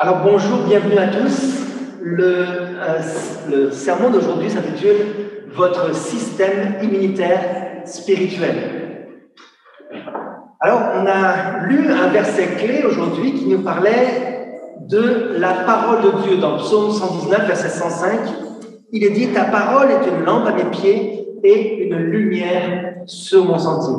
Alors bonjour, bienvenue à tous. Le sermon d'aujourd'hui s'intitule « Votre système immunitaire spirituel ». Alors on a lu un verset clé aujourd'hui qui nous parlait de la parole de Dieu dans Psaume 119, verset 105. Il est dit « Ta parole est une lampe à mes pieds et une lumière sur mon sentier ».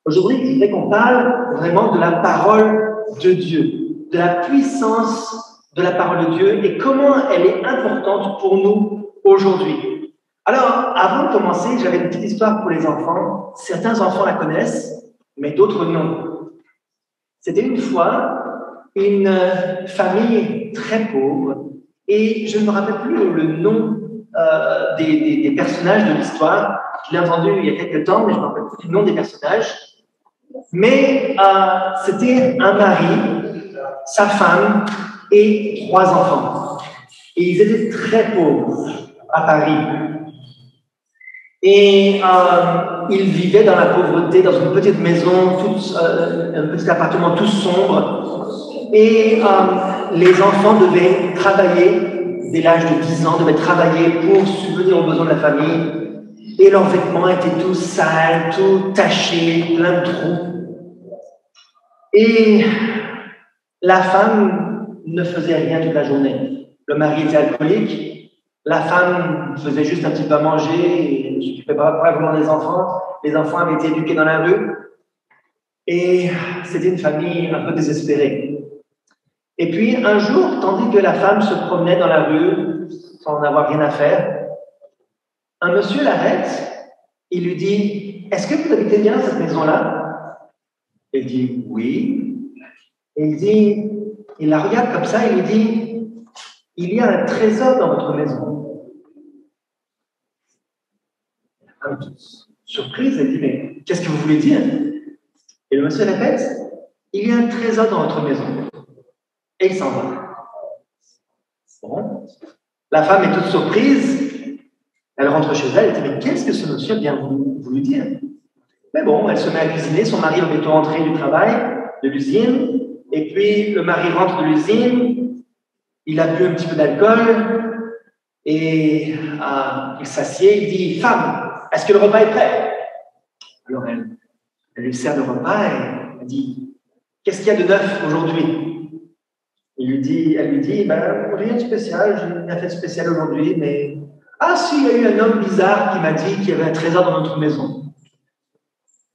Aujourd'hui, je voudrais qu'on parle vraiment de la parole de Dieu, de la puissance de la parole de Dieu et comment elle est importante pour nous aujourd'hui. Alors, avant de commencer, j'avais une petite histoire pour les enfants. Certains enfants la connaissent, mais d'autres non. C'était une fois une famille très pauvre et je ne me rappelle plus le nom des personnages de l'histoire. Je l'ai entendu il y a quelques temps, mais je ne me rappelle plus du nom des personnages. Mais c'était un mari, sa femme et 3 enfants. Et ils étaient très pauvres à Paris. Et ils vivaient dans la pauvreté, dans une petite maison, un petit appartement tout sombre. Et les enfants devaient travailler, dès l'âge de 10 ans, devaient travailler pour subvenir aux besoins de la famille. Et leurs vêtements étaient tous sales, tout tachés, plein de trous. Et la femme ne faisait rien toute la journée. Le mari était alcoolique, la femme faisait juste un petit peu à manger et ne s'occupait pas vraiment des enfants. Les enfants avaient été éduqués dans la rue. Et c'était une famille un peu désespérée. Et puis un jour, tandis que la femme se promenait dans la rue sans avoir rien à faire, un monsieur l'arrête. Il lui dit « Est-ce que vous habitez bien cette maison-là » Elle dit « Oui ». Et il la regarde comme ça et lui dit « Il y a un trésor dans votre maison ». Un peu surprise, elle dit « Mais qu'est-ce que vous voulez dire ?» Et le monsieur répète « Il y a un trésor dans votre maison ». Et il s'en va. Bon. La femme est toute surprise. Elle rentre chez elle, elle dit « Mais qu'est-ce que ce monsieur a bien voulu dire ?» Mais bon, elle se met à cuisiner, son mari va bientôt rentrer du travail, de l'usine, et puis le mari rentre de l'usine, il a bu un petit peu d'alcool, et il s'assied, il dit « Femme, est-ce que le repas est prêt ?» Alors elle lui sert le repas et elle dit « Qu'est-ce qu'il y a de neuf aujourd'hui ?» Elle lui dit « Ben, rien de spécial, j'ai rien fait de spécial aujourd'hui, mais... Ah si, il y a eu un homme bizarre qui m'a dit qu'il y avait un trésor dans notre maison. »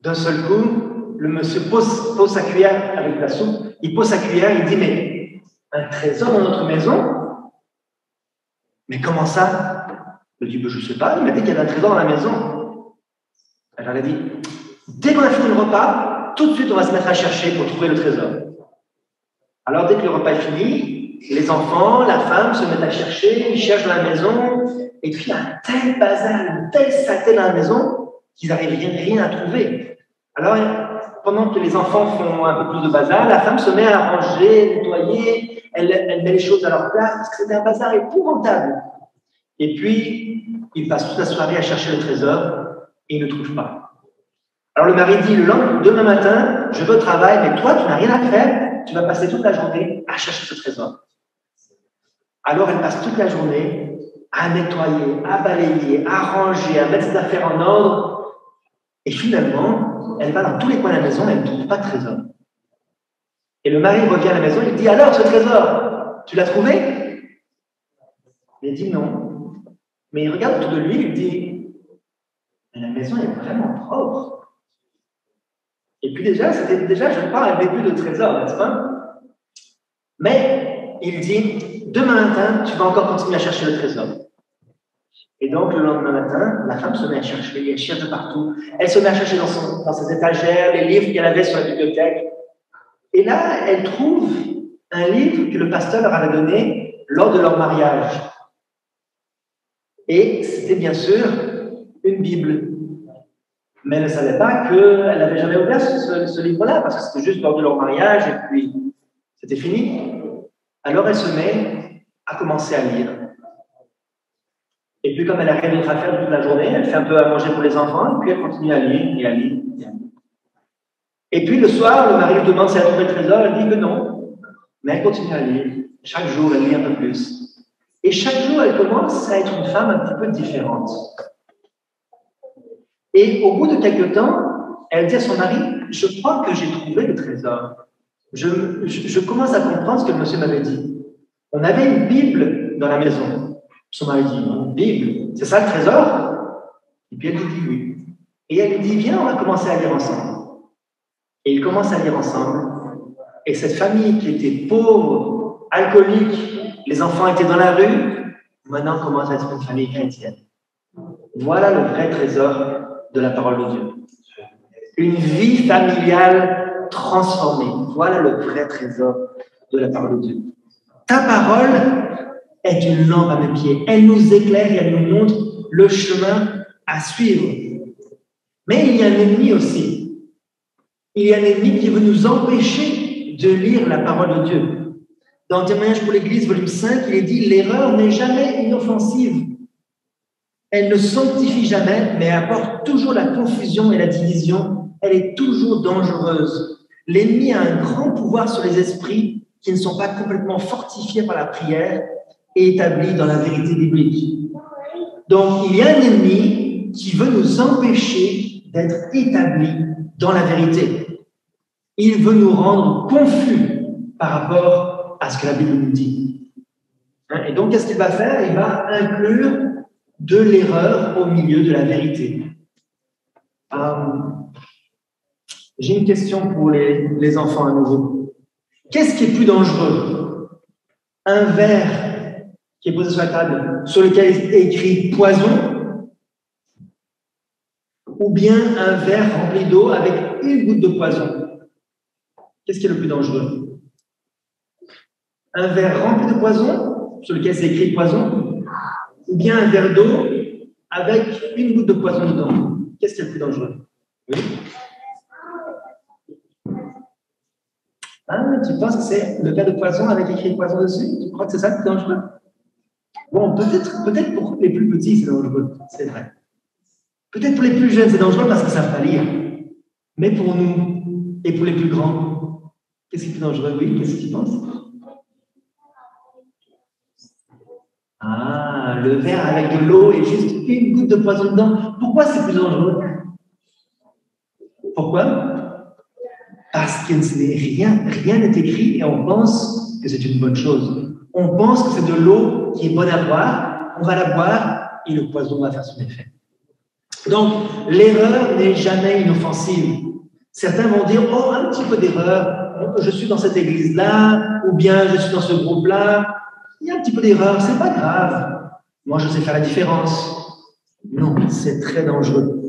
D'un seul coup, le monsieur pose sa cuillère avec la soupe, il pose sa cuillère, il dit « Mais un trésor dans notre maison ?» « Mais comment ça ?» Il dit « Je ne sais pas, il m'a dit qu'il y avait un trésor dans la maison. » Alors elle a dit « Dès qu'on a fini le repas, tout de suite on va se mettre à chercher pour trouver le trésor. » Alors dès que le repas est fini, les enfants, la femme se mettent à chercher, ils cherchent dans la maison, et puis il y a un tel bazar, une telle saleté dans la maison qu'ils n'arrivent rien à trouver. Alors, pendant que les enfants font un peu plus de bazar, la femme se met à ranger, nettoyer, elle met les choses à leur place, parce que c'était un bazar épouvantable. Et puis, ils passent toute la soirée à chercher le trésor, et ils ne trouvent pas. Alors le mari dit, demain matin, je vais au travail, mais toi, tu n'as rien à faire, tu vas passer toute la journée à chercher ce trésor. Alors elle passe toute la journée à nettoyer, à balayer, à ranger, à mettre ses affaires en ordre, et finalement, elle va dans tous les coins de la maison et elle ne trouve pas de trésor. Et le mari revient à la maison, il dit « Alors, ce trésor, tu l'as trouvé ?» Il dit « Non. » Mais il regarde autour de lui, il dit « La maison est vraiment propre. » Et puis c'était déjà, je crois, un début de trésor, n'est-ce pas? Mais il dit « Demain matin, tu vas encore continuer à chercher le trésor. » Et donc, le lendemain matin, la femme se met à chercher, elle cherche de partout. Elle se met à chercher dans ses étagères, les livres qu'elle avait sur la bibliothèque. Et là, elle trouve un livre que le pasteur leur avait donné lors de leur mariage. Et c'était bien sûr une Bible. Mais elle ne savait pas qu'elle n'avait jamais ouvert ce livre-là, parce que c'était juste lors de leur mariage, et puis c'était fini. Alors, elle se met à commencer à lire. Et puis, comme elle n'a rien d'autre à faire toute la journée, elle fait un peu à manger pour les enfants, et puis elle continue à lire, et à lire, et à lire. Et puis, le soir, le mari lui demande si elle a trouvé le trésor, elle dit que non. Mais elle continue à lire. Chaque jour, elle lit un peu plus. Et chaque jour, elle commence à être une femme un petit peu différente. Et au bout de quelques temps, elle dit à son mari, je crois que j'ai trouvé le trésor. Je commence à comprendre ce que le monsieur m'avait dit. On avait une Bible dans la maison. Son mari dit, une Bible, c'est ça le trésor? Et puis elle lui dit oui. Et elle lui dit, viens, on va commencer à lire ensemble. Et ils commencent à lire ensemble. Et cette famille qui était pauvre, alcoolique, les enfants étaient dans la rue, maintenant commence à être une famille chrétienne. Voilà le vrai trésor de la parole de Dieu. Une vie familiale transformée. Voilà le vrai trésor de la parole de Dieu. Ta parole est une lampe à mes pieds. Elle nous éclaire et elle nous montre le chemin à suivre. Mais il y a un ennemi aussi. Il y a un ennemi qui veut nous empêcher de lire la parole de Dieu. Dans Témoignage pour l'Église, volume 5, il est dit « L'erreur n'est jamais inoffensive. Elle ne sanctifie jamais, mais apporte toujours la confusion et la division. Elle est toujours dangereuse. L'ennemi a un grand pouvoir sur les esprits qui ne sont pas complètement fortifiés par la prière et établis dans la vérité biblique. Donc, il y a un ennemi qui veut nous empêcher d'être établis dans la vérité. Il veut nous rendre confus par rapport à ce que la Bible nous dit. Et donc, qu'est-ce qu'il va faire? Il va inclure de l'erreur au milieu de la vérité. J'ai une question pour les enfants à nouveau. Qu'est-ce qui est plus dangereux? Un verre qui est posé sur la table, sur lequel est écrit poison, ou bien un verre rempli d'eau avec une goutte de poison? Qu'est-ce qui est le plus dangereux? Un verre rempli de poison, sur lequel c'est écrit poison, ou bien un verre d'eau avec une goutte de poison dedans? Qu'est-ce qui est le plus dangereux? Oui? Ah, tu penses que c'est le verre de poison avec écrit poison dessus? Tu crois que c'est ça le plus dangereux? Bon, peut-être pour les plus petits, c'est dangereux, c'est vrai. Peut-être pour les plus jeunes, c'est dangereux parce qu'ils ne savent pas lire. Mais pour nous et pour les plus grands, qu'est-ce qui est plus dangereux? Oui, qu'est-ce que tu penses? Ah, le verre avec de l'eau et juste une goutte de poison dedans. Pourquoi c'est plus dangereux? Pourquoi? Parce que rien n'est écrit et on pense que c'est une bonne chose. On pense que c'est de l'eau qui est bonne à boire, on va la boire et le poison va faire son effet. Donc, l'erreur n'est jamais inoffensive. Certains vont dire, oh, un petit peu d'erreur, je suis dans cette église-là, ou bien je suis dans ce groupe-là, il y a un petit peu d'erreur, c'est pas grave. Moi, je sais faire la différence. Non, c'est très dangereux.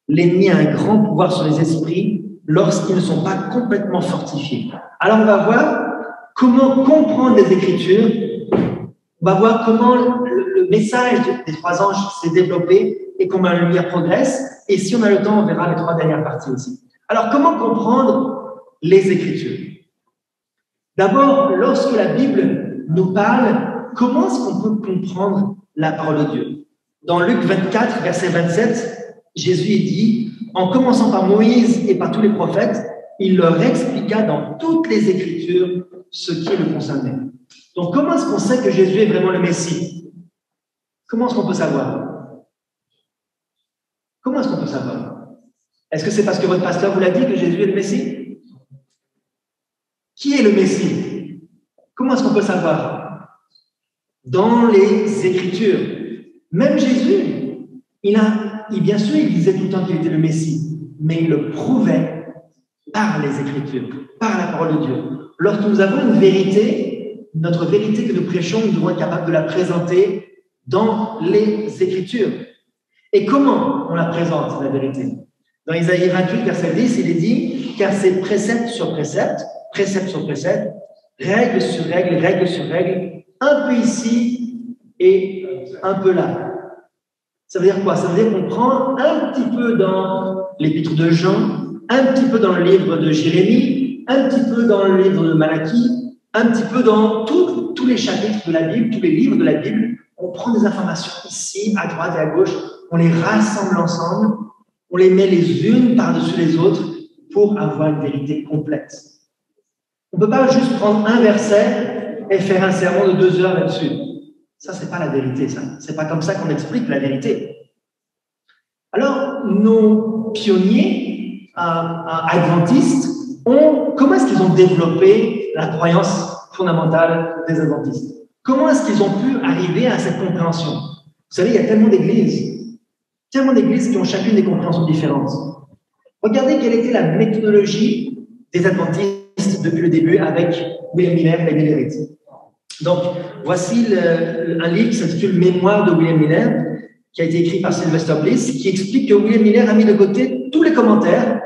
L'ennemi a un grand pouvoir sur les esprits lorsqu'ils ne sont pas complètement fortifiés. Alors, on va voir comment comprendre les Écritures. On va voir comment le message des 3 anges s'est développé et comment la lumière progresse. Et si on a le temps, on verra les 3 dernières parties aussi. Alors, comment comprendre les Écritures? D'abord, lorsque la Bible nous parle, comment est-ce qu'on peut comprendre la parole de Dieu? Dans Luc 24, verset 27, Jésus dit, en commençant par Moïse et par tous les prophètes, il leur expliqua dans toutes les Écritures ce qui le concernait. Donc, comment est-ce qu'on sait que Jésus est vraiment le Messie? Comment est-ce qu'on peut savoir? Comment est-ce qu'on peut savoir? Est-ce que c'est parce que votre pasteur vous l'a dit que Jésus est le Messie? Qui est le Messie? Comment est-ce qu'on peut savoir? Dans les Écritures. Même Jésus, bien sûr, il disait tout le temps qu'il était le Messie, mais il le prouvait par les Écritures, par la parole de Dieu. Lorsque nous avons une vérité, notre vérité que nous prêchons, nous devons être capables de la présenter dans les Écritures. Et comment on la présente, la vérité? Dans Isaïe 28, verset 10, il est dit « Car c'est précepte sur précepte, règle sur règle, un peu ici et un peu là. » Ça veut dire quoi? Ça veut dire qu'on prend un petit peu dans l'épître de Jean, un petit peu dans le livre de Jérémie, un petit peu dans le livre de Malachie, un petit peu dans tous les chapitres de la Bible, tous les livres de la Bible. On prend des informations ici, à droite et à gauche, on les rassemble ensemble, on les met les unes par-dessus les autres pour avoir une vérité complète. On ne peut pas juste prendre un verset et faire un sermon de 2 heures là-dessus. Ça, c'est pas la vérité, ça. C'est pas comme ça qu'on explique la vérité. Alors, nos pionniers adventistes, comment est-ce qu'ils ont développé la croyance fondamentale des adventistes? Comment est-ce qu'ils ont pu arriver à cette compréhension? Vous savez, il y a tellement d'églises qui ont chacune des compréhensions différentes. Regardez quelle était la méthodologie des adventistes depuis le début avec William Miller et Bill Reed. Donc, voici un livre qui s'intitule Mémoire de William Miller, qui a été écrit par Sylvester Bliss, qui explique que William Miller a mis de côté tous les commentaires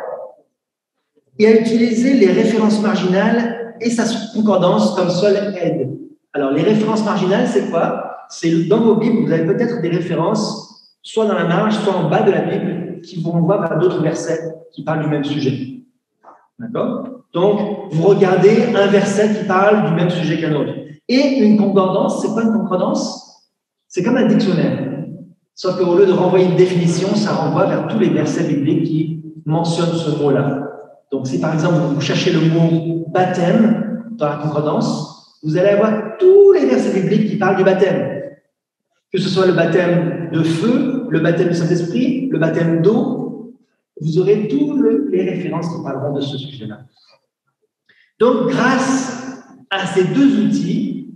et a utilisé les références marginales et sa concordance comme seule aide. Alors, les références marginales, c'est quoi? C'est dans vos Bibles, vous avez peut-être des références, soit dans la marge, soit en bas de la Bible, qui vous renvoient vers d'autres versets qui parlent du même sujet. D'accord? Donc, vous regardez un verset qui parle du même sujet qu'un autre. Et une concordance, c'est quoi une concordance? C'est comme un dictionnaire. Sauf qu'au lieu de renvoyer une définition, ça renvoie vers tous les versets bibliques qui mentionnent ce mot-là. Donc, si par exemple vous cherchez le mot baptême dans la concordance, vous allez avoir tous les versets bibliques qui parlent du baptême. Que ce soit le baptême de feu, le baptême du Saint-Esprit, le baptême d'eau, vous aurez toutes les références qui parleront de ce sujet-là. Donc, grâce à ces deux outils,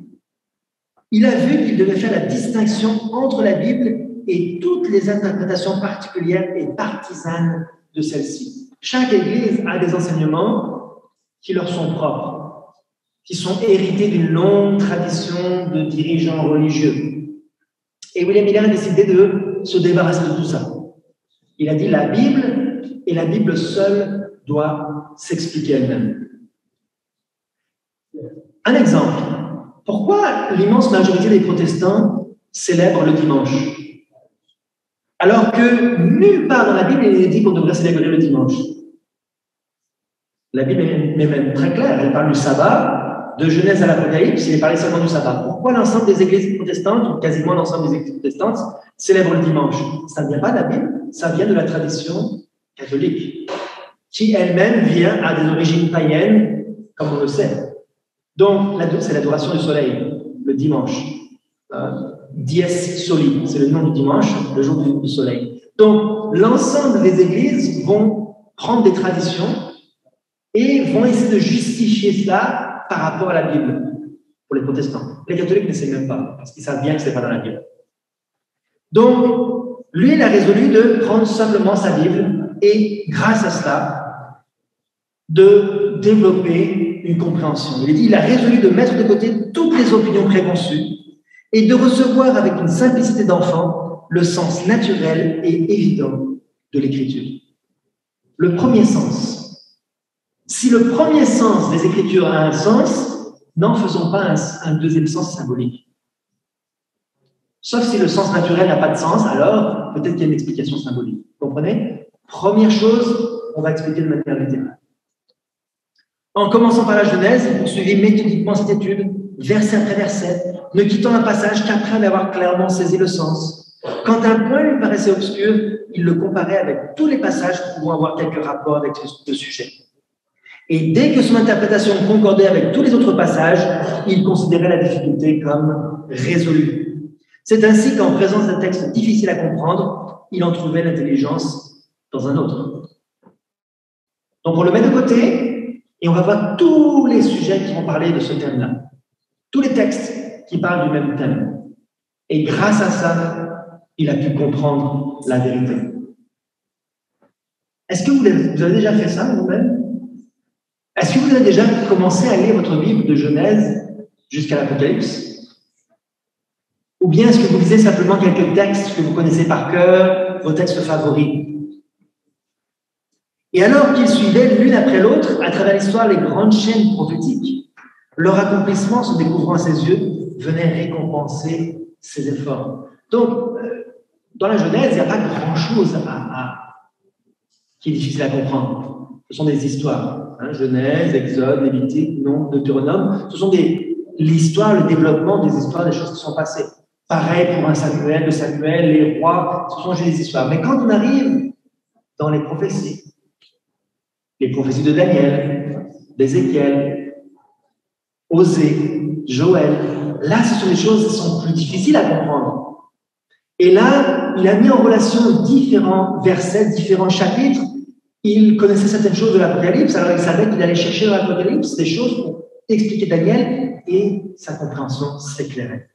il a vu qu'il devait faire la distinction entre la Bible et toutes les interprétations particulières et partisanes de celle-ci. Chaque Église a des enseignements qui leur sont propres, qui sont hérités d'une longue tradition de dirigeants religieux. Et William Miller a décidé de se débarrasser de tout ça. Il a dit la Bible, et la Bible seule doit s'expliquer elle-même. Un exemple. Pourquoi l'immense majorité des protestants célèbrent le dimanche? Alors que nulle part dans la Bible il est dit qu'on devrait célébrer le dimanche. La Bible est même très claire. Elle parle du sabbat, de Genèse à l'Apocalypse, il est parlé seulement du sabbat. Pourquoi l'ensemble des églises protestantes, ou quasiment l'ensemble des églises protestantes, célèbrent le dimanche? Ça ne vient pas de la Bible, ça vient de la tradition catholique, qui elle-même vient à des origines païennes, comme on le sait. Donc, c'est l'adoration du soleil, le dimanche. Dies Soli, c'est le nom du dimanche, le jour du soleil. Donc, l'ensemble des églises vont prendre des traditions et vont essayer de justifier cela par rapport à la Bible, pour les protestants. Les catholiques ne savent même pas, parce qu'ils savent bien que ce n'est pas dans la Bible. Donc, lui, il a résolu de prendre simplement sa Bible et, grâce à cela, de développer une compréhension. Il a résolu de mettre de côté toutes les opinions préconçues et de recevoir avec une simplicité d'enfant le sens naturel et évident de l'écriture. Le premier sens. Si le premier sens des Écritures a un sens, n'en faisons pas un deuxième sens symbolique. Sauf si le sens naturel n'a pas de sens, alors peut-être qu'il y a une explication symbolique. Vous comprenez? Première chose, on va expliquer de manière littérale. En commençant par la Genèse, il poursuivit méthodiquement cette étude, verset après verset, ne quittant un passage qu'après en avoir clairement saisi le sens. Quand un point lui paraissait obscur, il le comparait avec tous les passages pouvant avoir quelque rapport avec ce sujet. Et dès que son interprétation concordait avec tous les autres passages, il considérait la difficulté comme résolue. C'est ainsi qu'en présence d'un texte difficile à comprendre, il en trouvait l'intelligence dans un autre. Donc on le met de côté et on va voir tous les sujets qui vont parler de ce thème-là. Tous les textes qui parlent du même thème. Et grâce à ça, il a pu comprendre la vérité. Est-ce que vous avez déjà fait ça vous-même? Est-ce que vous avez déjà commencé à lire votre Bible de Genèse jusqu'à l'Apocalypse? Ou bien est-ce que vous lisez simplement quelques textes que vous connaissez par cœur, vos textes favoris? Et alors qu'ils suivaient l'une après l'autre, à travers l'histoire, les grandes chaînes prophétiques, leur accomplissement, se découvrant à ses yeux, venait récompenser ses efforts. Donc, dans la Genèse, il n'y a pas grand-chose qui est difficile à comprendre. Ce sont des histoires. Genèse, Exode, Lévitique, Nombre, Deutéronome. Ce sont l'histoire, le développement des histoires, des choses qui sont passées. Pareil pour un Samuel, les rois, ce sont juste des histoires. Mais quand on arrive dans les prophéties de Daniel, d'Ézéchiel, Osée, Joël. Là, ce sont des choses qui sont plus difficiles à comprendre. Et là, il a mis en relation différents versets, différents chapitres. Il connaissait certaines choses de l'Apocalypse, alors il savait qu'il allait chercher dans l'Apocalypse des choses pour expliquer Daniel, et sa compréhension s'éclairait.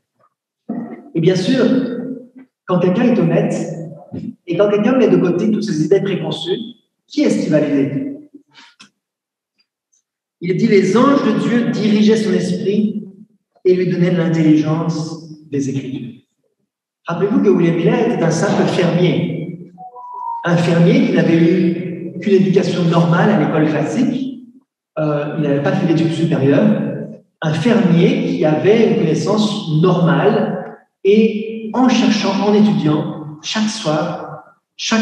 Et bien sûr, quand quelqu'un est honnête, et quand quelqu'un met de côté toutes ses idées préconçues, qui est-ce qui va l'aider? Il dit, les anges de Dieu dirigeaient son esprit et lui donnaient l'intelligence des Écritures. Rappelez-vous que William Miller était un simple fermier. Un fermier qui n'avait eu qu'une éducation normale à l'école classique. Il n'avait pas fait d'études supérieures. Un fermier qui avait une connaissance normale et en cherchant, en étudiant, chaque soir, chaque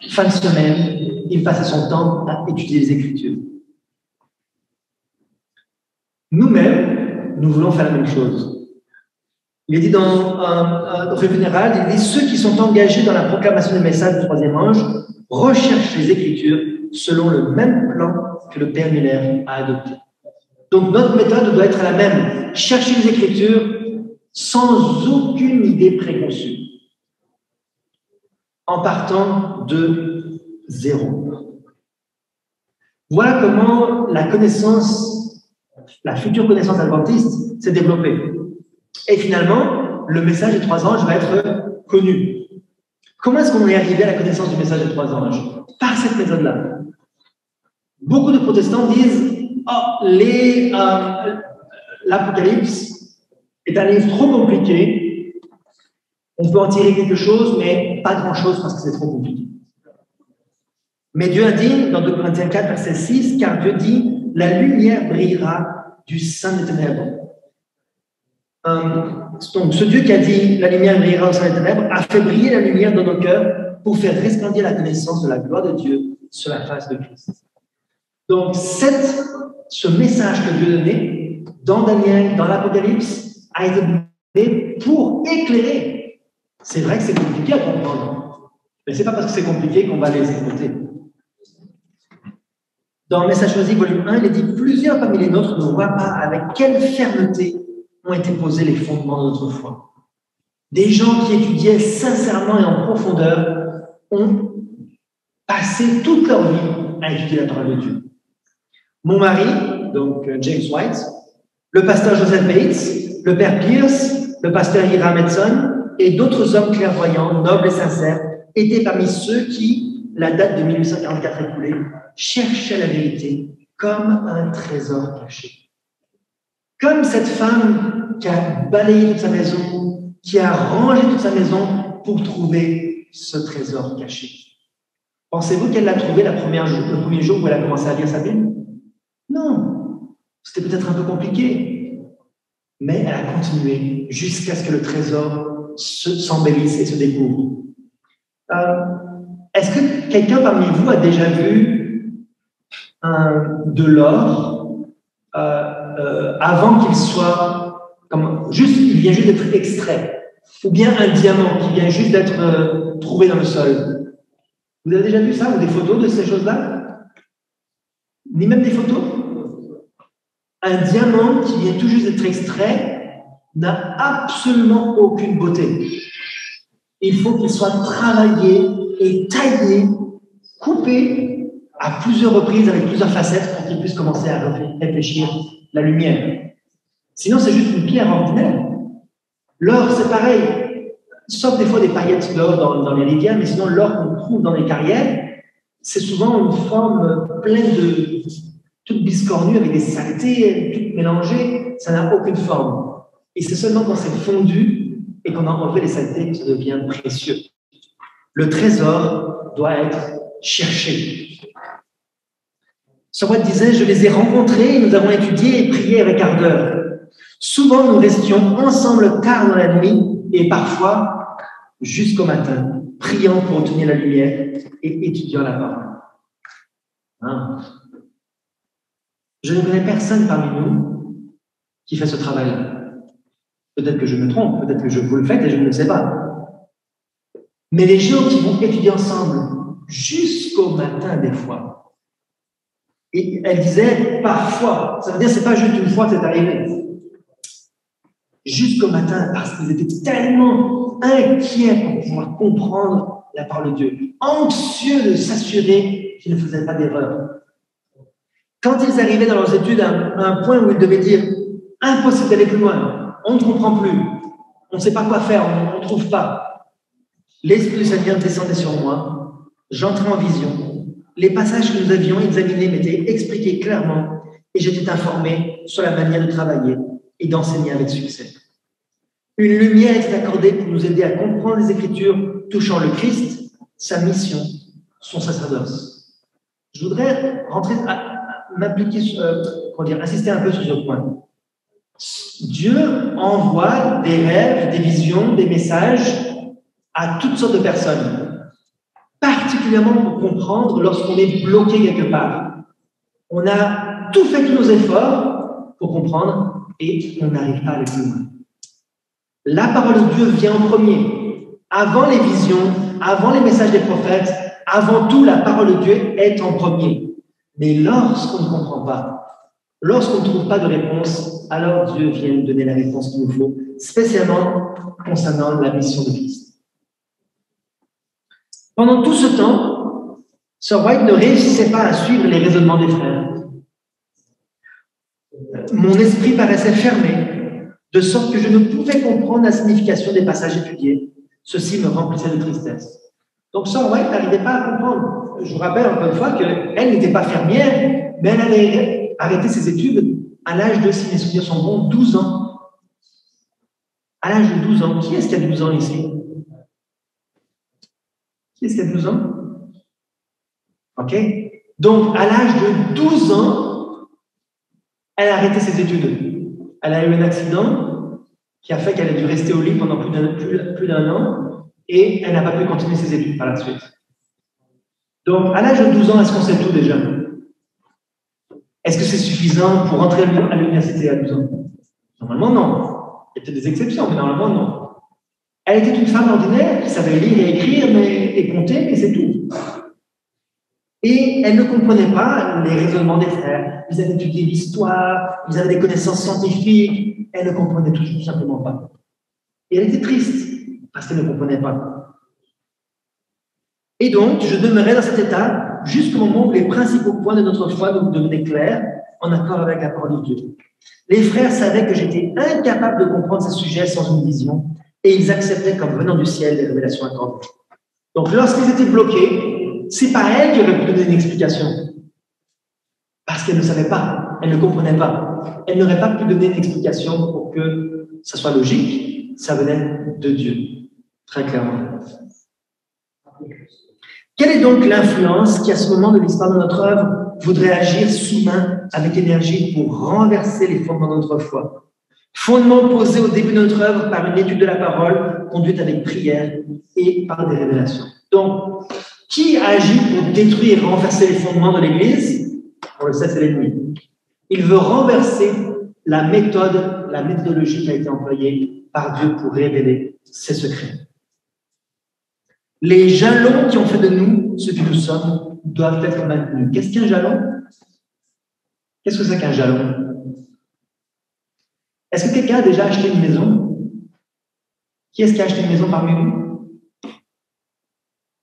fin de semaine, il passait son temps à étudier les Écritures. Nous-mêmes, nous voulons faire la même chose. Il est dit dans Revue générale, il dit « Ceux qui sont engagés dans la proclamation du message du troisième ange recherchent les Écritures selon le même plan que le Père Miller a adopté. » Donc notre méthode doit être la même. Chercher les Écritures sans aucune idée préconçue. En partant de zéro. Voilà comment la future connaissance adventiste s'est développée. Et finalement, le message des trois anges va être connu. Comment est-ce qu'on est arrivé à la connaissance du message des trois anges? Par cette méthode-là. Beaucoup de protestants disent « Oh, l'Apocalypse est un livre trop compliqué, on peut en tirer quelque chose, mais pas grand-chose parce que c'est trop compliqué. » Mais Dieu a dit, dans 2 Corinthiens 4, verset 6, car Dieu dit « La lumière brillera du sein des ténèbres. » Donc, ce Dieu qui a dit « La lumière brillera au sein des ténèbres » a fait briller la lumière dans nos cœurs pour faire resplendir la connaissance de la gloire de Dieu sur la face de Christ. Donc, ce message que Dieu donnait dans Daniel, dans l'Apocalypse, a été donné pour éclairer. C'est vrai que c'est compliqué à comprendre, mais ce n'est pas parce que c'est compliqué qu'on va les écouter. Dans Message choisi, volume 1, il est dit « Plusieurs parmi les nôtres ne voient pas avec quelle fermeté ont été posés les fondements de notre foi. » Des gens qui étudiaient sincèrement et en profondeur ont passé toute leur vie à étudier la parole de Dieu. Mon mari, donc James White, le pasteur Joseph Bates, le père Pierce, le pasteur Ira Metson et d'autres hommes clairvoyants, nobles et sincères, étaient parmi ceux qui, la date de 1844 écoulée, cherchaient la vérité comme un trésor caché. Comme cette femme qui a balayé toute sa maison, qui a rangé toute sa maison pour trouver ce trésor caché. Pensez-vous qu'elle l'a trouvé le premier jour où elle a commencé à lire sa Bible? Non, c'était peut-être un peu compliqué, mais elle a continué jusqu'à ce que le trésor s'embellisse et se découvre. Est-ce que quelqu'un parmi vous a déjà vu de l'or avant qu'il soit, il vient juste d'être extrait, ou bien un diamant qui vient juste d'être trouvé dans le sol? Vous avez déjà vu ça, ou des photos de ces choses-là? Ni même des photos? Un diamant qui vient tout juste d'être extrait n'a absolument aucune beauté. Il faut qu'il soit travaillé et taillé, coupé à plusieurs reprises avec plusieurs facettes pour qu'il puisse commencer à réfléchir la lumière. Sinon, c'est juste une pierre ordinaire. L'or, c'est pareil. Sauf des fois des paillettes d'or dans les rivières, mais sinon, l'or qu'on trouve dans les carrières, c'est souvent une forme pleine de toute biscornue avec des saletés, toutes mélangées. Ça n'a aucune forme. Et c'est seulement quand c'est fondu et qu'on a enlevé les saletés que ça devient précieux. Le trésor doit être cherché. Sorel disait, je les ai rencontrés, nous avons étudié et prié avec ardeur. Souvent, nous restions ensemble tard dans la nuit et parfois jusqu'au matin, priant pour obtenir la lumière et étudiant la parole. Hein? Je ne connais personne parmi nous qui fait ce travail-là. Peut-être que je me trompe, peut-être que vous le faites et je ne le sais pas. Mais les gens qui vont étudier ensemble jusqu'au matin des fois, Et elle disait parfois. Ça veut dire que ce n'est pas juste une fois que c'est arrivé. Jusqu'au matin, parce qu'ils étaient tellement inquiets pour pouvoir comprendre la parole de Dieu, anxieux de s'assurer qu'ils ne faisaient pas d'erreur. Quand ils arrivaient dans leurs études à un point où ils devaient dire « impossible d'aller plus loin, on ne comprend plus, on ne sait pas quoi faire, on ne trouve pas », l'Esprit du Seigneur descendait sur moi, j'entrais en vision, les passages que nous avions examinés m'étaient expliqués clairement et j'étais informé sur la manière de travailler et d'enseigner avec succès. Une lumière était accordée pour nous aider à comprendre les Écritures touchant le Christ, sa mission, son sacerdoce. Je voudrais insister un peu sur ce point. Dieu envoie des rêves, des visions, des messages à toutes sortes de personnes, particulièrement pour comprendre lorsqu'on est bloqué quelque part. On a tout fait tous nos efforts pour comprendre et on n'arrive pas à aller plus loin. La parole de Dieu vient en premier. Avant les visions, avant les messages des prophètes, avant tout, la parole de Dieu est en premier. Mais lorsqu'on ne comprend pas, lorsqu'on ne trouve pas de réponse, alors Dieu vient nous donner la réponse qu'il nous faut, spécialement concernant la mission de Christ. Pendant tout ce temps, Sir White ne réussissait pas à suivre les raisonnements des frères. Mon esprit paraissait fermé, de sorte que je ne pouvais comprendre la signification des passages étudiés. Ceci me remplissait de tristesse. Donc Sir White n'arrivait pas à comprendre. Je vous rappelle encore une fois qu'elle n'était pas fermière, mais elle avait arrêté ses études à l'âge de, si mes souvenirs sont bons, 12 ans. À l'âge de 12 ans. Qui est-ce qui a 12 ans ici? Qui est-ce qui a 12 ans? OK. Donc, à l'âge de 12 ans, elle a arrêté ses études. Elle a eu un accident qui a fait qu'elle a dû rester au lit pendant plus d'un an et elle n'a pas pu continuer ses études par la suite. Donc, à l'âge de 12 ans, est-ce qu'on sait tout déjà? Est-ce que c'est suffisant pour entrer à l'université à 12 ans? Normalement, non. Il y a peut-être des exceptions, mais normalement, non. Elle était une femme ordinaire qui savait lire et écrire et compter, mais c'est tout. Et elle ne comprenait pas les raisonnements des frères. Ils avaient étudié l'histoire, ils avaient des connaissances scientifiques. Elle ne comprenait tout simplement pas. Et elle était triste parce qu'elle ne comprenait pas. Et donc, je demeurais dans cet état jusqu'au moment où les principaux points de notre foi nous devenaient clairs, en accord avec la parole de Dieu. Les frères savaient que j'étais incapable de comprendre ces sujets sans une vision, et ils acceptaient comme venant du ciel les révélations accordées. Donc, lorsqu'ils étaient bloqués, c'est pas elle qui aurait pu donner une explication. Parce qu'elle ne savait pas, elle ne comprenait pas. Elle n'aurait pas pu donner une explication pour que ça soit logique, ça venait de Dieu, très clairement. Quelle est donc l'influence qui, à ce moment de l'histoire de notre œuvre, voudrait agir sous-main avec énergie pour renverser les fondements de notre foi? Fondements posés au début de notre œuvre par une étude de la parole, conduite avec prière et par des révélations. Donc, qui agit pour détruire et renverser les fondements de l'Église? On le sait, c'est l'ennemi. Il veut renverser la méthodologie qui a été employée par Dieu pour révéler ses secrets. Les jalons qui ont fait de nous ce que nous sommes doivent être maintenus. Qu'est-ce qu'un jalon? Qu'est-ce que c'est qu'un jalon? Est-ce que quelqu'un a déjà acheté une maison? Qui est-ce qui a acheté une maison parmi vous?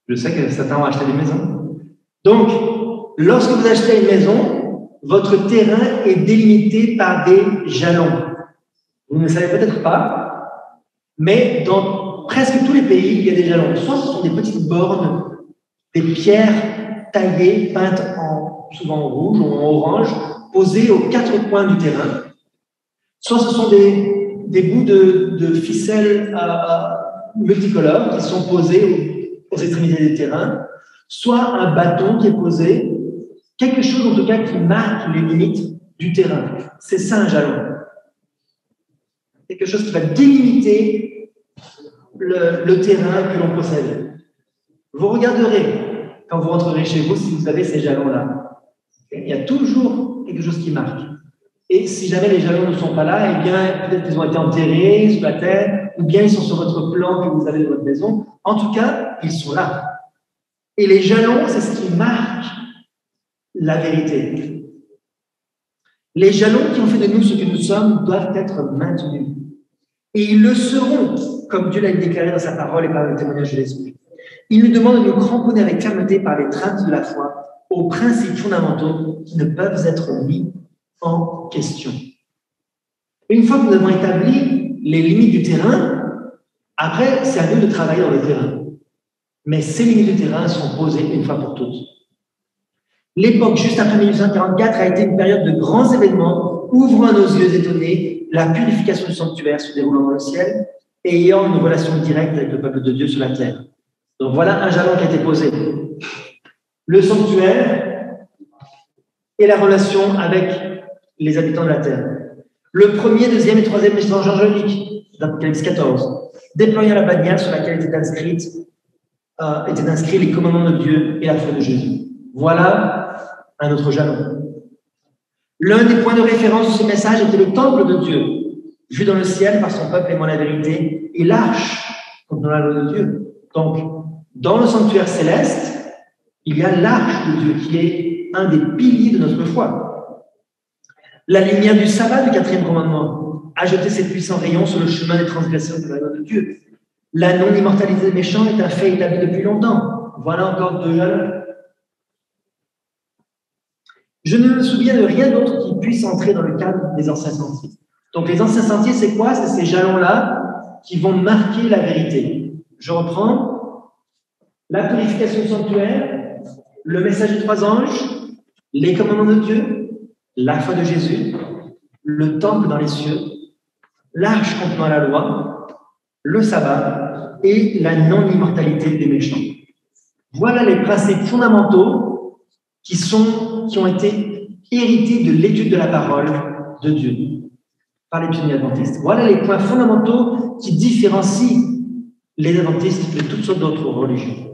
Je sais que certains ont acheté des maisons. Donc, lorsque vous achetez une maison, votre terrain est délimité par des jalons. Vous ne le savez peut-être pas, mais dans presque tous les pays, il y a des jalons. Soit ce sont des petites bornes, des pierres taillées, peintes souvent en rouge ou en orange, posées aux quatre coins du terrain. Soit ce sont des bouts de ficelles multicolores qui sont posés aux extrémités des terrains, soit un bâton qui est posé, quelque chose en tout cas qui marque les limites du terrain. C'est ça un jalon. Quelque chose qui va délimiter le terrain que l'on possède. Vous regarderez quand vous rentrerez chez vous si vous avez ces jalons-là. Il y a toujours quelque chose qui marque. Et si jamais les jalons ne sont pas là, eh bien, peut-être qu'ils ont été enterrés sous la terre, ou bien ils sont sur votre plan que vous avez de votre maison. En tout cas, ils sont là. Et les jalons, c'est ce qui marque la vérité. Les jalons qui ont fait de nous ce que nous sommes doivent être maintenus. Et ils le seront, comme Dieu l'a déclaré dans sa parole et par le témoignage de l'Esprit. Il nous demande de nous cramponner avec fermeté par les traintes de la foi aux principes fondamentaux qui ne peuvent être mis en question. Une fois que nous avons établi les limites du terrain, après, c'est à nous de travailler dans le terrain. Mais ces limites du terrain sont posées une fois pour toutes. L'époque juste après 1844 a été une période de grands événements, ouvrant à nos yeux étonnés la purification du sanctuaire se déroulant dans le ciel et ayant une relation directe avec le peuple de Dieu sur la terre. Donc voilà un jalon qui a été posé. Le sanctuaire et la relation avec les habitants de la terre. Le premier, deuxième et troisième message angélique d'Apocalypse 14, déployant la bannière sur laquelle étaient inscrits les commandements de Dieu et la foi de Jésus. Voilà un autre jalon. L'un des points de référence de ce message était le temple de Dieu, vu dans le ciel par son peuple aimant la vérité, et l'arche contenant la loi de Dieu. Donc, dans le sanctuaire céleste, il y a l'arche de Dieu qui est un des piliers de notre foi. La lumière du sabbat du quatrième commandement a jeté ses puissants rayons sur le chemin des transgresseurs de la loi de Dieu. La non-immortalité des méchants est un fait établi depuis longtemps. Voilà encore deux jalons. Je ne me souviens de rien d'autre qui puisse entrer dans le cadre des anciens sentiers. Donc les anciens sentiers, c'est quoi? C'est ces jalons-là qui vont marquer la vérité. Je reprends. La purification du sanctuaire, le message des trois anges, les commandements de Dieu, la foi de Jésus, le temple dans les cieux, l'arche contenant la loi, le sabbat et la non-immortalité des méchants. Voilà les principes fondamentaux qui ont été hérités de l'étude de la parole de Dieu par les pionniers adventistes. Voilà les points fondamentaux qui différencient les adventistes de toutes sortes d'autres religions.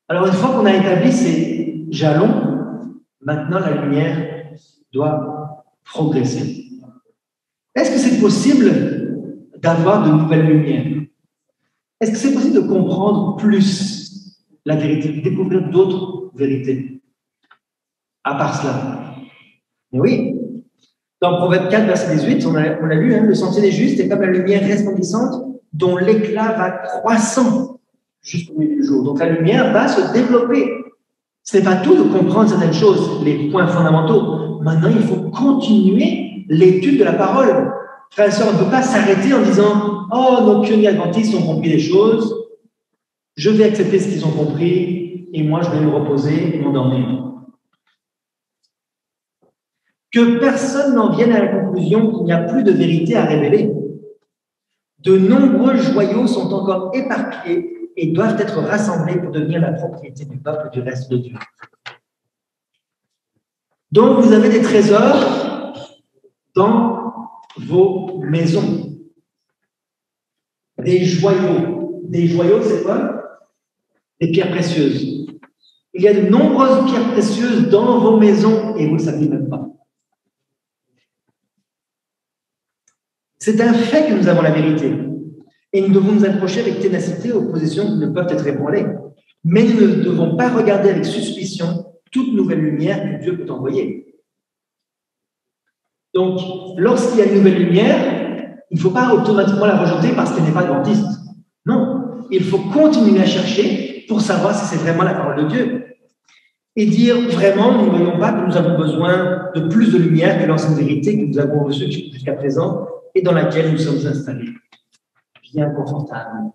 Alors, une fois qu'on a établi ces jalons, maintenant la lumière doit progresser. Est-ce que c'est possible d'avoir de nouvelles lumières? Est-ce que c'est possible de comprendre plus la vérité, de découvrir d'autres vérités à part cela? Mais oui. Dans Proverbe 4, verset 18, on l'a lu, le sentier des justes est comme la lumière resplendissante dont l'éclat va croissant jusqu'au milieu du jour. Donc la lumière va se développer. Ce n'est pas tout de comprendre certaines choses, les points fondamentaux. Maintenant, il faut continuer l'étude de la parole. Frères et sœurs, on ne peut pas s'arrêter en disant « Oh, nos pionniers adventistes ont compris des choses, je vais accepter ce qu'ils ont compris, et moi je vais me reposer et m'endormir. » Que personne n'en vienne à la conclusion qu'il n'y a plus de vérité à révéler. De nombreux joyaux sont encore éparpillés et doivent être rassemblés pour devenir la propriété du peuple du reste de Dieu. Donc, vous avez des trésors dans vos maisons. Des joyaux. Des joyaux, c'est quoi? Des pierres précieuses. Il y a de nombreuses pierres précieuses dans vos maisons et vous ne le saviez même pas. C'est un fait que nous avons la vérité. Et nous devons nous approcher avec ténacité aux positions qui ne peuvent être ébranlées. Mais nous ne devons pas regarder avec suspicion toute nouvelle lumière que Dieu peut envoyer. Donc, lorsqu'il y a une nouvelle lumière, il ne faut pas automatiquement la rejeter parce qu'elle n'est pas adventiste. Non, il faut continuer à chercher pour savoir si c'est vraiment la parole de Dieu. Et dire vraiment, nous ne voyons pas que nous avons besoin de plus de lumière que l'ancienne vérité que nous avons reçue jusqu'à présent et dans laquelle nous sommes installés. Bien confortable.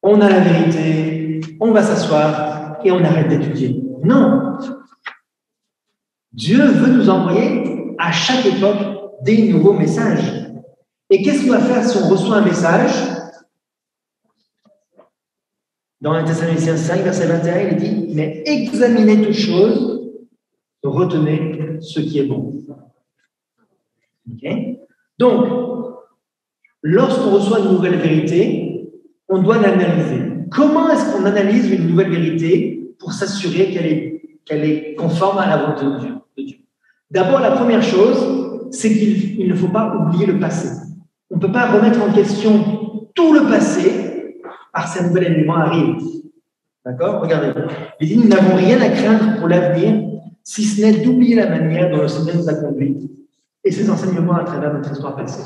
On a la vérité, on va s'asseoir et on arrête d'étudier. Non. Dieu veut nous envoyer à chaque époque des nouveaux messages. Et qu'est-ce qu'on va faire si on reçoit un message? Dans 1 Thessaloniciens 5, verset 21, il dit « Mais examinez toutes choses, retenez ce qui est bon. » Okay? Donc, lorsqu'on reçoit une nouvelle vérité, on doit l'analyser. Comment est-ce qu'on analyse une nouvelle vérité pour s'assurer qu'elle est conforme à la volonté de Dieu? D'abord, la première chose, c'est qu'il ne faut pas oublier le passé. On ne peut pas remettre en question tout le passé parce qu'un nouvel élément arrive. D'accord? Regardez. Il dit, nous n'avons rien à craindre pour l'avenir si ce n'est d'oublier la manière dont le Seigneur nous a conduits et ses enseignements à travers notre histoire passée.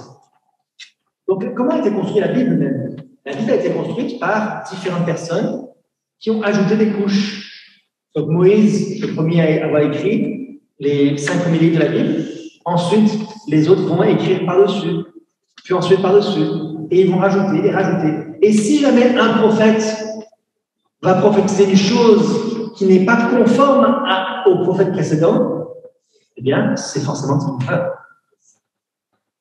Donc, comment a été construite la Bible même? La Bible a été construite par différentes personnes qui ont ajouté des couches. Donc, Moïse, le premier à avoir écrit les 5 premiers livres de la Bible. Ensuite, les autres vont écrire par-dessus, puis ensuite par-dessus, et ils vont rajouter et rajouter. Et si jamais un prophète va prophétiser une chose qui n'est pas conforme au prophète précédent, eh bien, c'est forcément trompeur.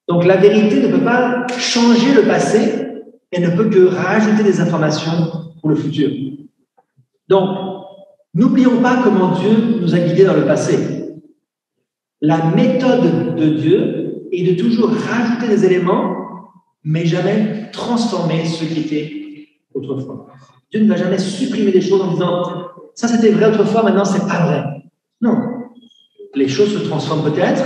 Donc, la vérité ne peut pas changer le passé, elle ne peut que rajouter des informations pour le futur. Donc, n'oublions pas comment Dieu nous a guidés dans le passé. La méthode de Dieu est de toujours rajouter des éléments, mais jamais transformer ce qui était autrefois. Dieu ne va jamais supprimer des choses en disant « ça c'était vrai autrefois, maintenant c'est pas vrai ». Non. Les choses se transforment peut-être,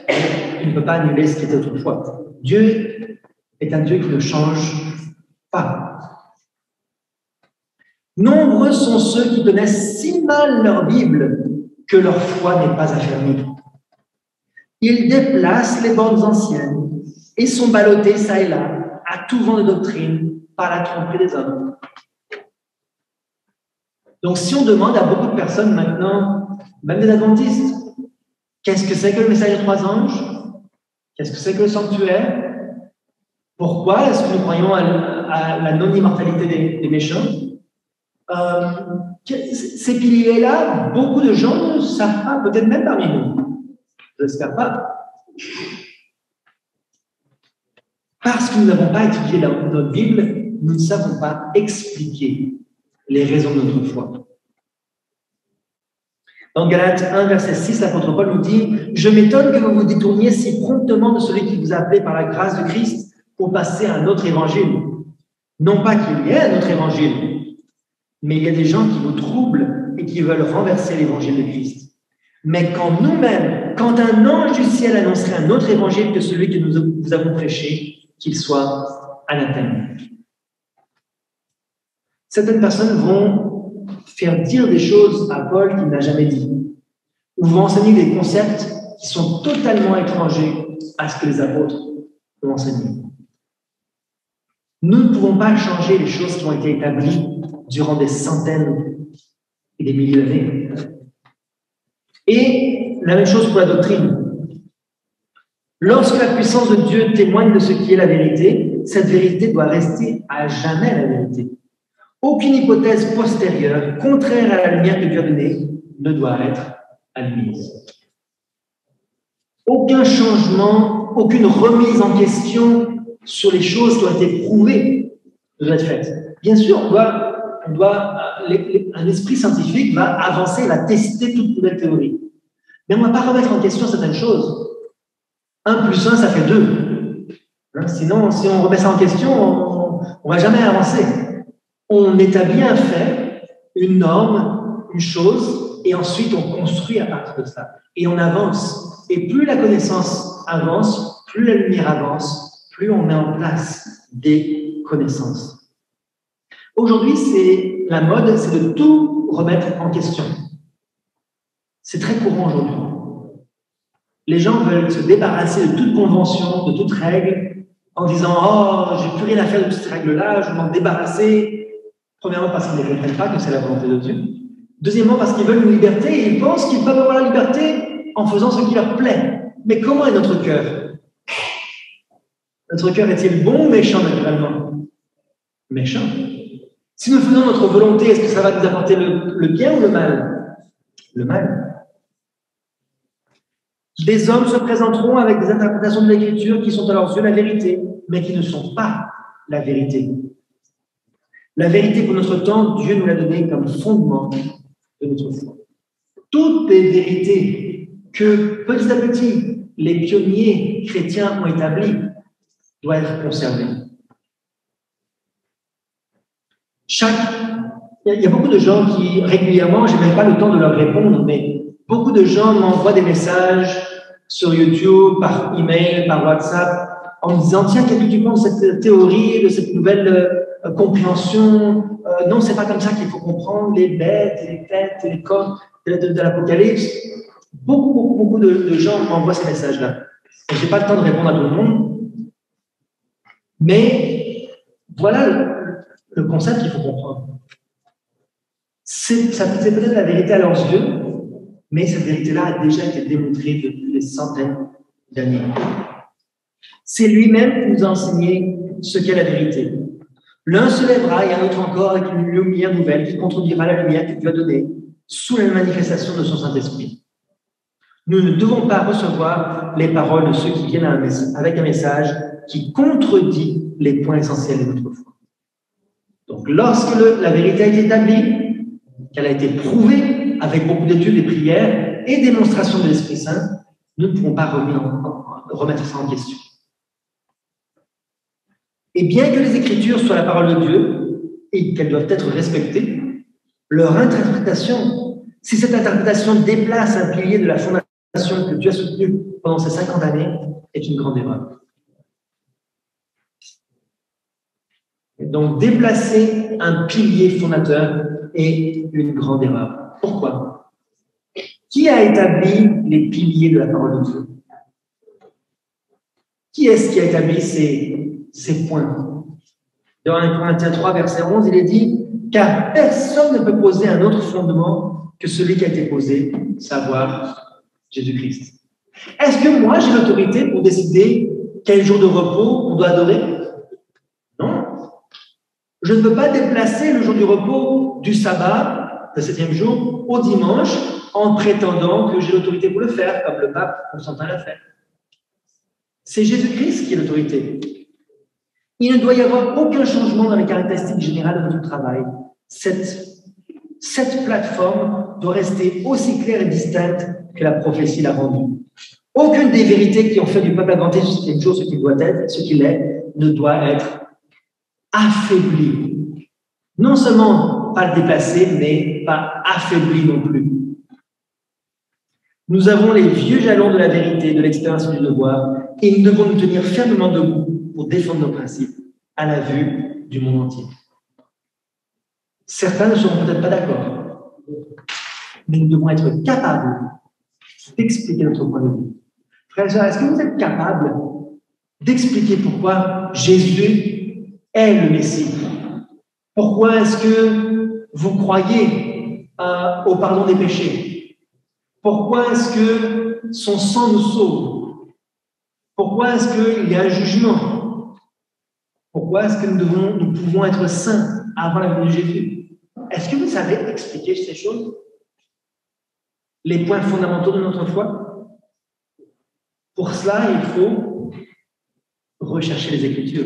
mais il ne peut pas annuler ce qui était autrefois. Dieu est un Dieu qui ne change pas. Nombreux sont ceux qui connaissent si mal leur Bible que leur foi n'est pas affermie. Ils déplacent les bandes anciennes et sont ballottés çà et là à tout vent de doctrine par la tromperie des hommes. Donc, si on demande à beaucoup de personnes maintenant, même des adventistes, qu'est-ce que c'est que le message des 3 anges? Qu'est-ce que c'est que le sanctuaire? Pourquoi est-ce que nous croyons à la non-immortalité des méchants? Ces piliers-là, beaucoup de gens ne savent pas, peut-être même parmi nous. Je n'espère pas. Parce que nous n'avons pas étudié notre Bible, nous ne savons pas expliquer les raisons de notre foi. Dans Galates 1, verset 6, l'apôtre Paul nous dit « Je m'étonne que vous vous détourniez si promptement de celui qui vous a appelé par la grâce de Christ pour passer à un autre évangile. Non pas qu'il y ait un autre évangile, mais il y a des gens qui vous troublent et qui veulent renverser l'évangile de Christ. Mais quand nous-mêmes, quand un ange du ciel annoncerait un autre évangile que celui que nous avons prêché, qu'il soit anathème. » Certaines personnes vont faire dire des choses à Paul qu'il n'a jamais dit, ou vont enseigner des concepts qui sont totalement étrangers à ce que les apôtres ont enseigné. Nous ne pouvons pas changer les choses qui ont été établies durant des centaines et des milliers d'années. Et la même chose pour la doctrine. Lorsque la puissance de Dieu témoigne de ce qui est la vérité, cette vérité doit rester à jamais la vérité. Aucune hypothèse postérieure, contraire à la lumière que Dieu a donnée, ne doit être admise. Aucun changement, aucune remise en question sur les choses qui ont été prouvées ne doit être faite. Bien sûr, un esprit scientifique va avancer, va tester toute nouvelle théorie. Mais on ne va pas remettre en question certaines choses. 1 plus 1, ça fait 2. Sinon, si on remet ça en question, on ne va jamais avancer. On établit un fait, une norme, une chose, et ensuite on construit à partir de ça. Et on avance. Et plus la connaissance avance, plus la lumière avance, plus on met en place des connaissances. Aujourd'hui, la mode, c'est de tout remettre en question. C'est très courant aujourd'hui. Les gens veulent se débarrasser de toute convention, de toute règle, en disant « Oh, j'ai plus rien à faire de toutes ces règles-là, je veux m'en débarrasser. » Premièrement, parce qu'ils ne comprennent pas que c'est la volonté de Dieu. Deuxièmement, parce qu'ils veulent une liberté et ils pensent qu'ils peuvent avoir la liberté en faisant ce qui leur plaît. Mais comment est notre cœur? Notre cœur est-il bon ou méchant naturellement? Méchant. Si nous faisons notre volonté, est-ce que ça va nous apporter le bien ou le mal? Le mal. Des hommes se présenteront avec des interprétations de l'Écriture qui sont à leurs yeux la vérité, mais qui ne sont pas la vérité. La vérité pour notre temps, Dieu nous l'a donnée comme fondement de notre foi. Toutes les vérités que, petit à petit, les pionniers chrétiens ont établies doivent être conservées. Il y a beaucoup de gens qui, régulièrement, je n'ai même pas le temps de leur répondre, mais beaucoup de gens m'envoient des messages sur YouTube, par email, par WhatsApp, en me disant « Tiens, qu'est-ce que tu penses de cette théorie, de cette nouvelle compréhension? Non, c'est pas comme ça qu'il faut comprendre les bêtes, et les têtes, et les corps de l'Apocalypse. » Beaucoup de gens m'envoient ces messages-là. Je n'ai pas le temps de répondre à tout le monde, mais voilà le concept qu'il faut comprendre. C'est peut-être la vérité à leurs yeux, mais cette vérité-là a déjà été démontrée depuis des centaines d'années. C'est lui-même qui nous a enseigné ce qu'est la vérité. L'un se lèvera et un autre encore avec une lumière nouvelle qui contredira la lumière que Dieu a donnée sous la manifestation de son Saint-Esprit. Nous ne devons pas recevoir les paroles de ceux qui viennent avec un message qui contredit les points essentiels de notre foi. Donc, lorsque la vérité a été établie, qu'elle a été prouvée avec beaucoup d'études et prières et démonstrations de l'Esprit Saint, nous ne pouvons pas remettre ça en question. Et bien que les Écritures soient la parole de Dieu et qu'elles doivent être respectées, leur interprétation, si cette interprétation déplace un pilier de la fondation que Dieu a soutenue pendant ces 50 années, est une grande erreur. Et donc, déplacer un pilier fondateur est une grande erreur. Pourquoi? Qui a établi les piliers de la parole de Dieu? Qui est-ce qui a établi ces points? Dans 1 Corinthiens 3, verset 11, il est dit « Car personne ne peut poser un autre fondement que celui qui a été posé, savoir Jésus-Christ. » Est-ce que moi, j'ai l'autorité pour décider quel jour de repos on doit adorer? Non. Je ne peux pas déplacer le jour du repos du sabbat, le 7e jour, au dimanche, en prétendant que j'ai l'autorité pour le faire, comme le pape Constantin l'a fait. C'est Jésus-Christ qui est l'autorité. Il ne doit y avoir aucun changement dans les caractéristiques générales de notre travail. Cette plateforme doit rester aussi claire et distincte que la prophétie l'a rendue. Aucune des vérités qui ont fait du peuple adventiste ce qu'il est, ce qu'il doit être, ce qu'il est, ne doit être affaiblie. Non seulement pas le déplacer, mais pas affaibli non plus. Nous avons les vieux jalons de la vérité, de l'expérience et du devoir, et nous devons nous tenir fermement debout pour défendre nos principes à la vue du monde entier. Certains ne seront peut-être pas d'accord, mais nous devons être capables d'expliquer notre point de vue. Frères et sœurs, est-ce que vous êtes capables d'expliquer pourquoi Jésus est le Messie? Pourquoi est-ce que vous croyez au pardon des péchés? Pourquoi est-ce que son sang nous sauve? Pourquoi est-ce qu'il y a un jugement? Pourquoi est-ce que nous pouvons être saints avant la venue de Jésus? Est-ce que vous savez expliquer ces choses? Les points fondamentaux de notre foi? Pour cela, il faut rechercher les Écritures.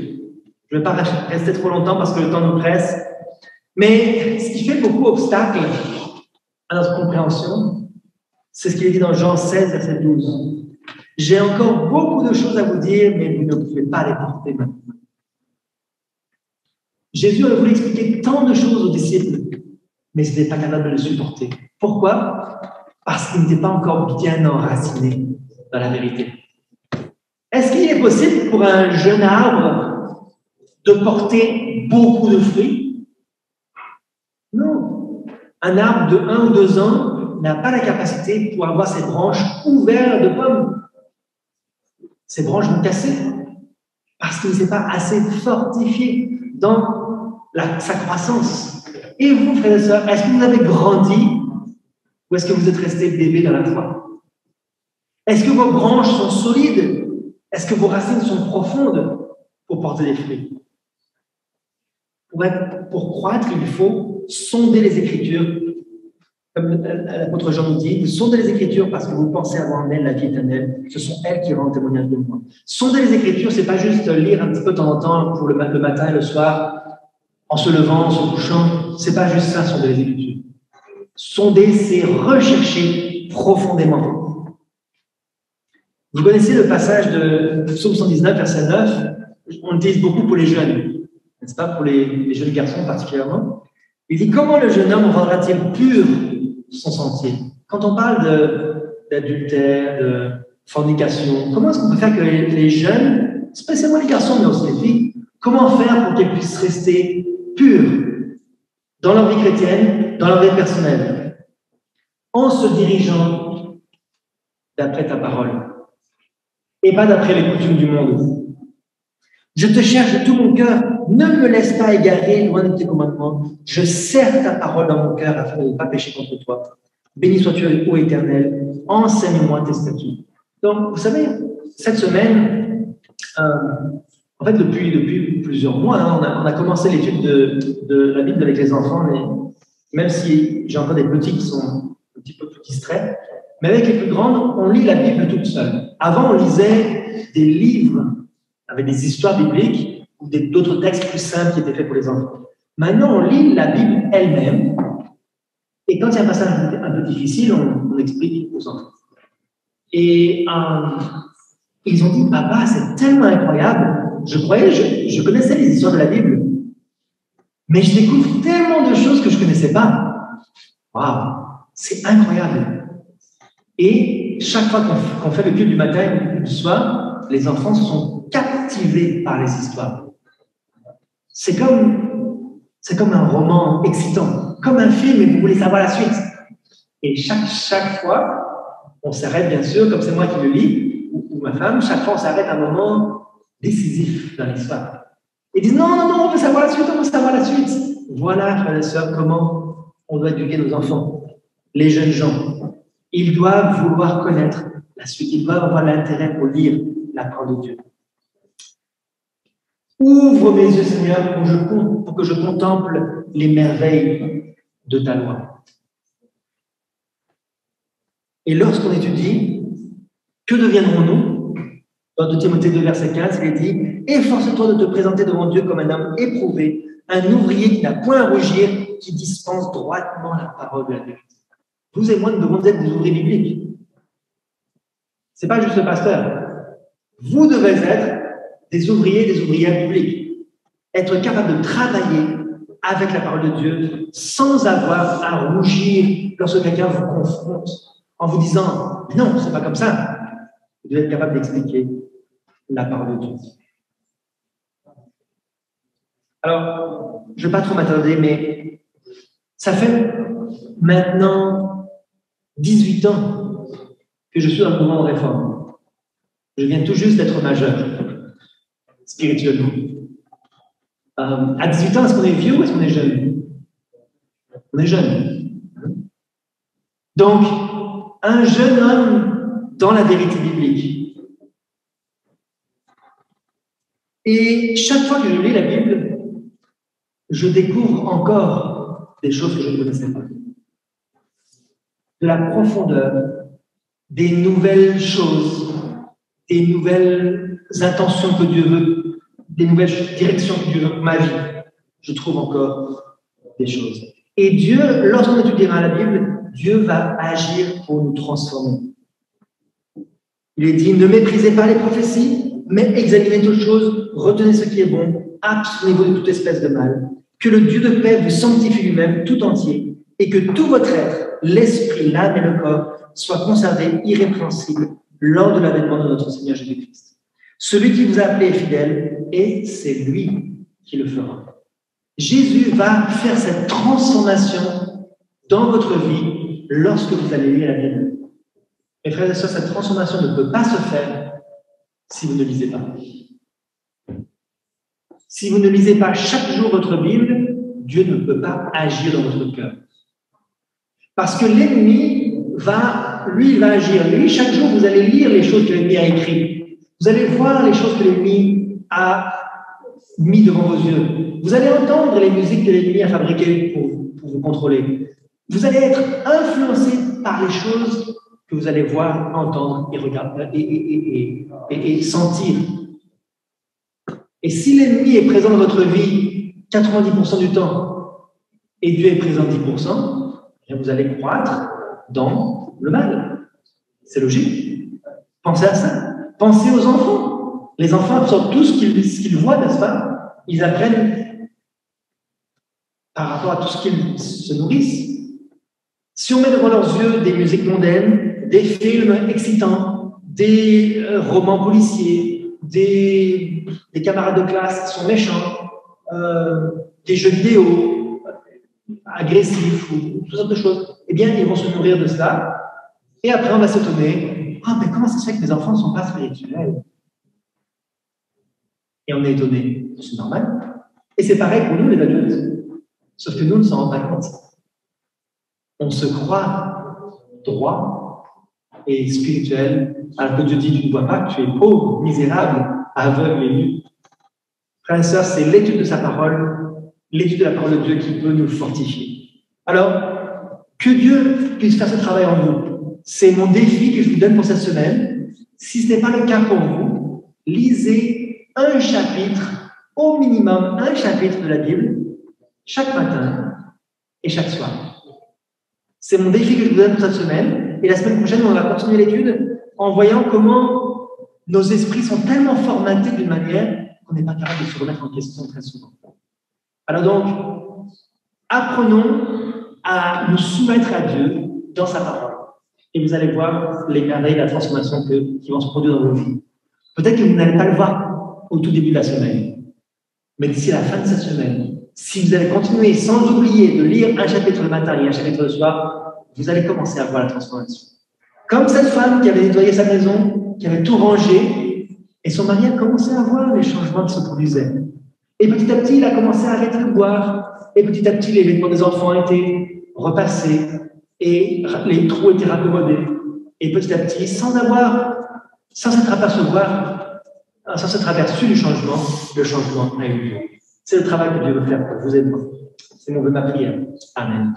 Je ne vais pas rester trop longtemps parce que le temps nous presse. Mais ce qui fait beaucoup obstacle à notre compréhension, c'est ce qu'il est dit dans Jean 16, verset 12. J'ai encore beaucoup de choses à vous dire, mais vous ne pouvez pas les porter maintenant. Jésus a voulu expliquer tant de choses aux disciples, mais ils n'étaient pas capables de les supporter. Pourquoi? Parce qu'ils n'étaient pas encore bien enracinés dans la vérité. Est-ce qu'il est possible pour un jeune arbre de porter beaucoup de fruits? Non. Un arbre de 1 ou 2 ans n'a pas la capacité pour avoir ses branches ouvertes de pommes. Ses branches vont casser parce qu'il ne s'est pas assez fortifié dans sa croissance. Et vous, frères et sœurs, est-ce que vous avez grandi ou est-ce que vous êtes restés bébés dans la foi? Est-ce que vos branches sont solides? Est-ce que vos racines sont profondes pour porter des fruits? Pour croître, il faut sonder les Écritures. Comme l'apôtre Jean nous dit, sondez les Écritures parce que vous pensez avoir en elles la vie éternelle. Ce sont elles qui rendent témoignage de moi. Sonder les Écritures, c'est pas juste lire un petit peu de temps en temps pour le matin et le soir, en se levant, en se couchant. C'est pas juste ça, sonder les Écritures. Sonder, c'est rechercher profondément. Vous connaissez le passage de Psaume 119, verset 9. On l'utilise beaucoup pour les jeunes, n'est-ce pas, pour les jeunes garçons particulièrement. Il dit, comment le jeune homme rendra-t-il pur son sentier? Quand on parle d'adultère, de fornication, comment est-ce qu'on peut faire que les jeunes, spécialement les garçons, mais aussi les filles, comment faire pour qu'ils puissent rester purs dans leur vie chrétienne, dans leur vie personnelle? En se dirigeant d'après ta parole, et pas d'après les coutumes du monde. Je te cherche de tout mon cœur, ne me laisse pas égarer loin de tes commandements. Je serre ta parole dans mon cœur afin de ne pas pécher contre toi. Béni sois-tu, ô Éternel, enseigne-moi tes statuts. Donc, vous savez, cette semaine, en fait, depuis plusieurs mois, on a commencé l'étude de la Bible avec les enfants, même si j'ai encore des petits qui sont un petit peu plus distraits. Mais avec les plus grandes, on lit la Bible toute seule. Avant, on lisait des livres avec des histoires bibliques ou d'autres textes plus simples qui étaient faits pour les enfants. Maintenant, on lit la Bible elle-même. Et quand il y a un passage un peu difficile, on explique aux enfants. Et ils ont dit, papa, c'est tellement incroyable. Je connaissais les histoires de la Bible, mais je découvre tellement de choses que je ne connaissais pas. Waouh, c'est incroyable. Et chaque fois qu'on fait le culte du matin et le culte du soir, les enfants sont captivés par les histoires. C'est comme un roman excitant, comme un film et vous voulez savoir la suite. Et chaque fois, on s'arrête bien sûr, comme c'est moi qui le lis, ou ma femme, chaque fois on s'arrête à un moment décisif dans l'histoire. Ils disent non, on veut savoir la suite, on veut savoir la suite. Voilà, frères et sœurs, comment on doit éduquer nos enfants, les jeunes gens. Ils doivent vouloir connaître la suite, ils doivent avoir l'intérêt pour lire la parole de Dieu. Ouvre mes yeux, Seigneur, pour que je contemple les merveilles de ta loi. Et lorsqu'on étudie, que deviendrons-nous? Dans 2 Timothée 2, verset 15, il est dit « Efforce-toi de te présenter devant Dieu comme un homme éprouvé, un ouvrier qui n'a point à rougir, qui dispense droitement la parole de la vérité. » Vous et moi, nous devons être des ouvriers bibliques. Ce n'est pas juste le pasteur. Vous devez être des ouvriers, des ouvrières bibliques. Être capable de travailler avec la parole de Dieu sans avoir à rougir lorsque quelqu'un vous confronte en vous disant « Non, c'est pas comme ça ». Vous devez être capable d'expliquer la parole de Dieu. Alors, je ne vais pas trop m'attarder, mais ça fait maintenant 18 ans que je suis dans le mouvement de réforme. Je viens tout juste d'être majeur, spirituellement. À 18 ans, est-ce qu'on est vieux ou est-ce qu'on est jeune? On est jeune. Donc, un jeune homme dans la vérité biblique. Et chaque fois que je lis la Bible, je découvre encore des choses que je ne connaissais pas. De la profondeur, des nouvelles choses, des nouvelles intentions que Dieu veut, des nouvelles directions que Dieu veut pour ma vie. Je trouve encore des choses. Et Dieu, lorsqu'on étudiera la Bible, Dieu va agir pour nous transformer. Il est dit, ne méprisez pas les prophéties, mais examinez toutes choses, retenez ce qui est bon, abstenez-vous de toute espèce de mal. Que le Dieu de paix vous sanctifie lui-même tout entier, et que tout votre être, l'esprit, l'âme et le corps, soient conservés irrépréhensibles lors de l'avènement de notre Seigneur Jésus-Christ. Celui qui vous a appelé est fidèle, et c'est lui qui le fera. Jésus va faire cette transformation dans votre vie lorsque vous allez lire la Bible. Mes frères et sœurs, cette transformation ne peut pas se faire si vous ne lisez pas. Si vous ne lisez pas chaque jour votre Bible, Dieu ne peut pas agir dans votre cœur. Parce que l'ennemi va agir. Lui, chaque jour, vous allez lire les choses que l'ennemi a écrites. Vous allez voir les choses que l'ennemi a mis devant vos yeux. Vous allez entendre les musiques que l'ennemi a fabriquées pour vous contrôler. Vous allez être influencé par les choses que vous allez voir, entendre et regarder et sentir. Et si l'ennemi est présent dans votre vie 90% du temps et Dieu est présent 10%, vous allez croître dans le mal. C'est logique. Pensez à ça. Pensez aux enfants. Les enfants absorbent tout ce qu'ils voient, n'est-ce pas? Ils apprennent par rapport à tout ce qu'ils se nourrissent. Si on met devant leurs yeux des musiques mondaines, des films excitants, des romans policiers, des camarades de classe qui sont méchants, des jeux vidéo agressifs ou toutes sortes de choses, eh bien, ils vont se nourrir de cela. Et après, on va s'étonner. ah, mais comment ça se fait que mes enfants ne sont pas spirituels? Et on est étonné. C'est normal. Et c'est pareil pour nous, les adultes. Sauf que nous, on ne s'en rend pas compte. On se croit droit et spirituel, alors que Dieu dit, tu ne vois pas que tu es pauvre, misérable, aveugle et nu. Frères et sœurs, c'est l'étude de sa parole, l'étude de la parole de Dieu qui peut nous fortifier. Alors, que Dieu puisse faire ce travail en vous. C'est mon défi que je vous donne pour cette semaine. Si ce n'est pas le cas pour vous, lisez un chapitre, au minimum un chapitre de la Bible, chaque matin et chaque soir. C'est mon défi que je vous donne pour cette semaine. Et la semaine prochaine, on va continuer l'étude en voyant comment nos esprits sont tellement formatés d'une manière qu'on n'est pas capable de se remettre en question très souvent. Alors donc, apprenons à nous soumettre à Dieu dans sa parole. Et vous allez voir les merveilles de la transformation qui vont se produire dans vos vies. Peut-être que vous n'allez pas le voir au tout début de la semaine, mais d'ici la fin de cette semaine, si vous allez continuer sans oublier de lire un chapitre le matin et un chapitre le soir, vous allez commencer à voir la transformation. Comme cette femme qui avait nettoyé sa maison, qui avait tout rangé, et son mari a commencé à voir les changements qui se produisaient. Et petit à petit, il a commencé à arrêter de boire, et petit à petit, les vêtements des enfants étaient repassés, et les trous étaient raccommodés. Et petit à petit, sans s'être aperçu du changement, le changement a eu lieu. C'est le travail que Dieu veut faire pour vous et moi. C'est mon vœu, ma prière. Amen.